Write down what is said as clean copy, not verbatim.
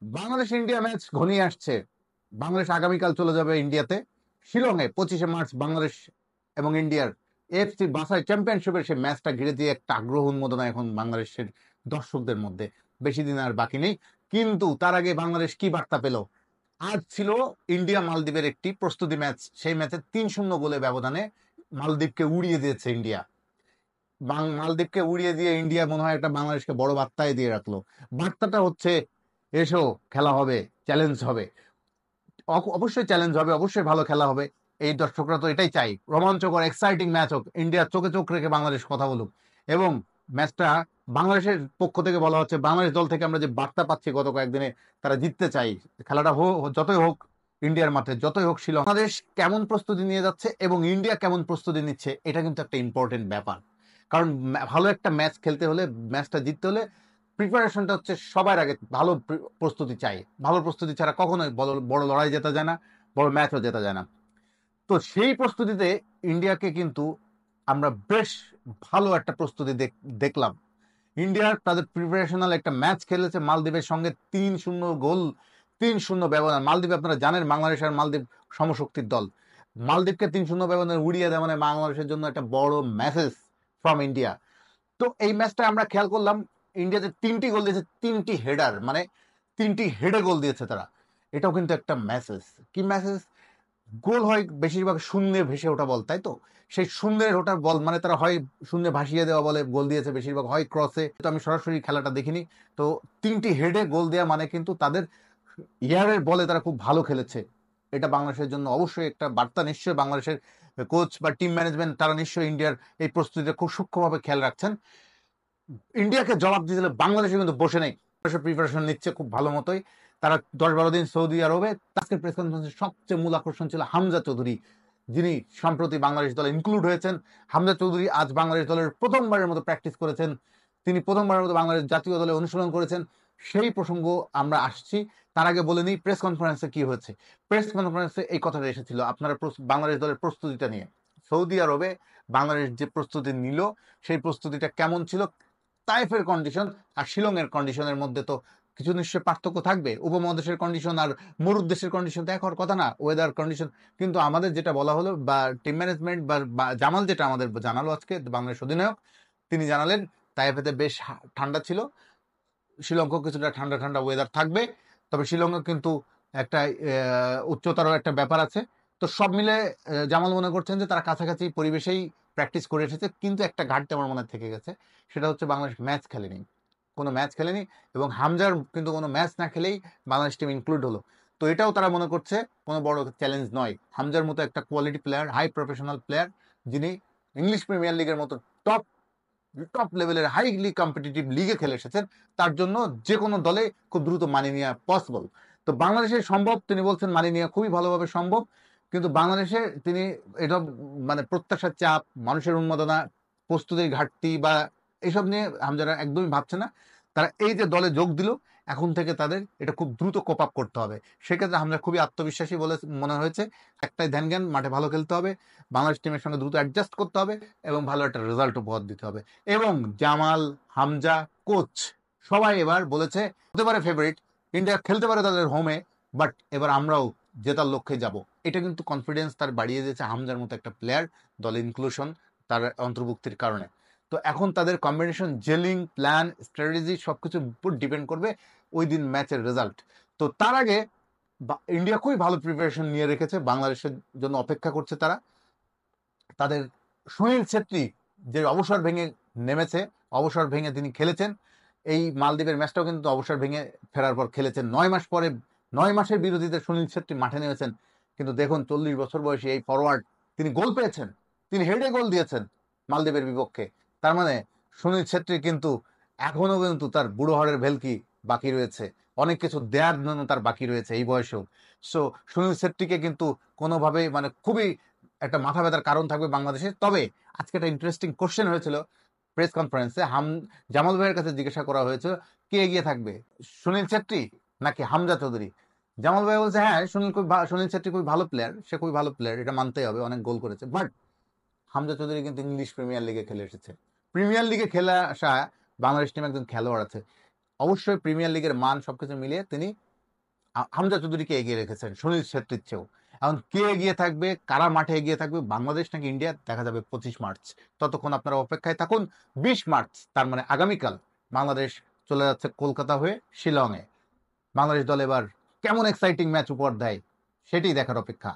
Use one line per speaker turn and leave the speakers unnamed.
Bangladesh India match ঘনিয়ে আসছে। বাংলাদেশ আগামীকাল চলে যাবে ইন্ডিয়াতে, শিলংয়ে 25শে মার্চ বাংলাদেশ এবং ইন্ডিয়ার এএফসি বাছাই চ্যাম্পিয়নশিপের সেই ম্যাচটা ঘিরে দিয়ে একটা আগ্রহ উন্মোদনা এখন বাংলাদেশের দর্শকদের মধ্যে। বেশি দিন আর বাকি নেই, কিন্তু তার আগে বাংলাদেশ কি বার্তা পেল? আজ ছিল ইন্ডিয়া মালদ্বীপের একটি প্রস্তুতি ম্যাচ। সেই ম্যাচে 3-0 গোলে ব্যবধানে মালদ্বীপকে উড়িয়ে দিয়েছে ইন্ডিয়া। মালদ্বীপকে উড়িয়ে দিয়ে ইন্ডিয়া মনে হয় একটা বাংলাদেশকে বড় বার্তায় দিয়ে রাখলো। বার্তাটা হচ্ছে, এসো, খেলা হবে, চ্যালেঞ্জ হবে। অবশ্যই চ্যালেঞ্জ হবে, অবশ্যই ভালো খেলা হবে। এই দর্শকরা তো এটাই চাই, রোমাঞ্চকর এক্সাইটিং ম্যাচ হোক, ইন্ডিয়ার চোখে চোখ রেখে বাংলাদেশ কথা বলুক। এবং ম্যাচটা বাংলাদেশের পক্ষ থেকে বলা হচ্ছে, বাংলাদেশ দল থেকে আমরা যে বার্তা পাচ্ছি গত কয়েকদিনে, তারা জিততে চাই। খেলাটা যতই হোক ইন্ডিয়ার মাঠে, যতই হোক শিলং। বাংলাদেশ কেমন প্রস্তুতি নিয়ে যাচ্ছে এবং ইন্ডিয়া কেমন প্রস্তুতি নিচ্ছে, এটা কিন্তু একটা ইম্পর্টেন্ট ব্যাপার। কারণ ভালো একটা ম্যাচ খেলতে হলে, ম্যাচটা জিততে হলে প্রিপারেশনটা হচ্ছে সবার আগে। ভালো প্রস্তুতি চাই, ভালো প্রস্তুতি ছাড়া কখনোই বড় লড়াই জেতা যায় না, বড় ম্যাচও জেতা যায় না। তো সেই প্রস্তুতিতে ইন্ডিয়াকে কিন্তু আমরা বেশ ভালো একটা প্রস্তুতি দেখলাম। ইন্ডিয়া তাদের প্রিপারেশনাল একটা ম্যাচ খেলেছে মালদ্বীপের সঙ্গে, 3-0 গোল, 3-0 ব্যবধান। মালদ্বীপ আপনারা জানেন, বাংলাদেশ আর মালদ্বীপ সমশক্তির দল। মালদ্বীপকে 3-0 ব্যবধানে উড়িয়ে দেওয়া মানে বাংলাদেশের জন্য একটা বড় মেসেজ ফ্রম ইন্ডিয়া। তো এই ম্যাচটা আমরা খেয়াল করলাম, ইন্ডিয়াতে 3টি গোল দিয়েছে, 3টি হেডার, মানে 3টি হেডে গোল দিয়েছে তারা। এটাও কিন্তু একটা মেসেজ। কি মেসেজ? গোল হয় বেশিরভাগ শূন্যে ভেসে ওঠা বল, তাই তো? সেই শূন্যের ওঠা বল মানে তারা হয় শূন্যে ভাসিয়ে দেওয়া বলে গোল দিয়েছে বেশিরভাগ, হয় ক্রসে। তো আমি সরাসরি খেলাটা দেখিনি। তো 3টি হেডে গোল দেওয়া মানে কিন্তু তাদের ইয়ারের বলে তারা খুব ভালো খেলেছে। এটা বাংলাদেশের জন্য অবশ্যই একটা বার্তা। নিশ্চয়ই বাংলাদেশের কোচ বা টিম ম্যানেজমেন্ট তারা নিশ্চয়ই ইন্ডিয়ার এই প্রস্তুতিটা খুব সূক্ষ্মভাবে খেয়াল রাখছেন। ইন্ডিয়াকে জবাব দিতে হলে বাংলাদেশে কিন্তু বসে নেই, প্রিপারেশন নিচ্ছে খুব ভালো মতোই। তারা 10-12 দিন সৌদি আরবে। আজকের প্রেস কনফারেন্সে সবচেয়ে মূল আকর্ষণ ছিল হামজা চৌধুরী, যিনি সম্প্রতি বাংলাদেশ দলে ইনক্লুড হয়েছেন। হামজা চৌধুরী আজ বাংলাদেশ দলের প্রথমবারের মতো প্র্যাকটিস করেছেন, তিনি প্রথমবারের মতো বাংলাদেশ জাতীয় দলে অনুশীলন করেছেন। সেই প্রসঙ্গ আমরা আসছি। তার আগে বলে নিই প্রেস কনফারেন্সে কি হয়েছে। প্রেস কনফারেন্সে এই কথাটা এসেছিল আপনারা বাংলাদেশ দলের প্রস্তুতিটা নিয়ে। সৌদি আরবে বাংলাদেশ যে প্রস্তুতি নিল, সেই প্রস্তুতিটা কেমন ছিল? তাইফের কন্ডিশন আর শিলংয়ের কন্ডিশনের মধ্যে তো কিছু নিশ্চয় পার্থক্য থাকবে। উপমহাদেশের কন্ডিশন আর মরুদ্দেশের কন্ডিশন তো এক হওয়ার কথা না, ওয়েদার কন্ডিশন। কিন্তু আমাদের যেটা বলা হলো, বা টিম ম্যানেজমেন্ট বা জামাল যেটা আমাদের জানালো আজকে, বাংলাদেশ অধিনায়ক, তিনি জানালেন তাইফেতে বেশ ঠান্ডা ছিল, শিলংকেও কিছুটা ঠান্ডা ঠান্ডা ওয়েদার থাকবে। তবে শিলংয়ে কিন্তু একটা উচ্চতারও একটা ব্যাপার আছে। তো সব মিলে জামাল মনে করছেন যে তারা কাছাকাছি পরিবেশেই প্র্যাকটিস করে এসেছে। কিন্তু একটা ঘাটতি আমার মনে থেকে গেছে, সেটা হচ্ছে বাংলাদেশ ম্যাচ খেলেনি, কোনো ম্যাচ খেলেনি। এবং হামজার কিন্তু কোনো ম্যাচ না খেলেই বাংলাদেশ টিম ইনক্লুড হলো। তো এটাও তারা মনে করছে কোনো বড় চ্যালেঞ্জ নয়। হামজার মতো একটা quality player, high professional player, যিনি ইংলিশ প্রিমিয়ার লিগের মতো টপ টপ লেভেলের হাইলি কম্পিটিটিভ লিগে খেলে এসেছেন, তার জন্য যে কোনো দলে খুব দ্রুত মানিয়ে নেওয়া পসিবল। তো বাংলাদেশের সম্ভব, তিনি বলছেন মানিয়ে নেওয়া খুবই ভালোভাবে সম্ভব। কিন্তু বাংলাদেশে তিনি এটা মানে প্রত্যাশার চাপ, মানুষের উন্মাদনা, প্রস্তুতির ঘাটতি বা এইসব নিয়ে হামজারা একদমই ভাবছে না। তারা এই যে দলে যোগ দিল, এখন থেকে তাদের এটা খুব দ্রুত কোপ আপ করতে হবে। সেক্ষেত্রে হামজা খুবই আত্মবিশ্বাসী বলে মনে হয়েছে। একটাই ধ্যান জ্ঞান, মাঠে ভালো খেলতে হবে, বাংলাদেশ টিমের সঙ্গে দ্রুত অ্যাডজাস্ট করতে হবে এবং ভালো একটা রেজাল্ট উপহার দিতে হবে। এবং জামাল, হামজা, কোচ সবাই এবার বলেছে হতে পারে ফেভারিট, ইন্ডিয়া খেলতে পারে তাদের হোমে, বাট এবার আমরাও জেতার লক্ষ্যে যাব। এটা কিন্তু কনফিডেন্স তার বাড়িয়ে দিয়েছে হামজার মতো একটা প্লেয়ার দলে ইনক্লুশন, তার অন্তর্ভুক্তির কারণে। তো এখন তাদের কম্বিনেশন, জেলিং, প্ল্যান, স্ট্র্যাটেজি সবকিছুর উপর ডিপেন্ড করবে ওই দিন ম্যাচের রেজাল্ট। তো তার আগে ইন্ডিয়া খুবই ভালো প্রিপারেশন নিয়ে রেখেছে, বাংলাদেশের জন্য অপেক্ষা করছে তারা। তাদের সুনীল ছেত্রী যে অবসর ভেঙে নেমেছে, অবসর ভেঙে তিনি খেলেছেন। এই মালদ্বীপের ম্যাচটাও কিন্তু অবসর ভেঙে ফেরার পর খেলেছেন 9 মাস পরে। 9 মাসের বিরতিতে সুনীল ছেত্রী মাঠে নেমেছেন। কিন্তু দেখুন 40 বছর বয়সী এই ফরওয়ার্ড, তিনি গোল পেয়েছেন, তিনি হেডে গোল দিয়েছেন মালদ্বীপের বিপক্ষে। তার মানে সুনীল ছেত্রী কিন্তু এখনো কিন্তু তার বুড়ো হাড়ের ভেলকি বাকি রয়েছে, অনেক কিছু দেওয়ার জন্য তার বাকি রয়েছে এই বয়সেও। সো সুনীল ছেত্রীকে কিন্তু কোনোভাবেই মানে খুবই একটা মাথা ব্যথার কারণ থাকবে বাংলাদেশে। তবে আজকে একটা ইন্টারেস্টিং কোশ্চেন হয়েছিল প্রেস কনফারেন্সে, জামাল ভাইয়ের কাছে জিজ্ঞাসা করা হয়েছিল কে এগিয়ে থাকবে, সুনীল ছেত্রী নাকি হামজা চৌধুরী? জামাল ভাই বলছে হ্যাঁ, সুনীল ছেত্রী খুবই ভালো প্লেয়ার, সে খুবই ভালো প্লেয়ার, এটা মানতেই হবে, অনেক গোল করেছে। বাট হামজা চৌধুরী কিন্তু ইংলিশ প্রিমিয়ার লিগে খেলে এসেছে। প্রিমিয়ার লিগে খেলে আসা বাংলাদেশ টিমে একজন খেলোয়াড় আছে, অবশ্যই প্রিমিয়ার লিগের মান সবকিছু মিলিয়ে তিনি হামজা চৌধুরীকে এগিয়ে রেখেছেন সুনীল ছেত্রীর চেয়েও। এখন কে এগিয়ে থাকবে, কারা মাঠে এগিয়ে থাকবে, বাংলাদেশ নাকি ইন্ডিয়া, দেখা যাবে 25 মার্চ। ততক্ষণ আপনারা অপেক্ষায় থাকুন। 20 মার্চ, তার মানে আগামীকাল, বাংলাদেশ চলে যাচ্ছে কলকাতা হয়ে শিলংয়ে। বাংলাদেশ দল এবার কেমন এক্সাইটিং ম্যাচ উপহার দেয় সেটাই দেখার অপেক্ষা।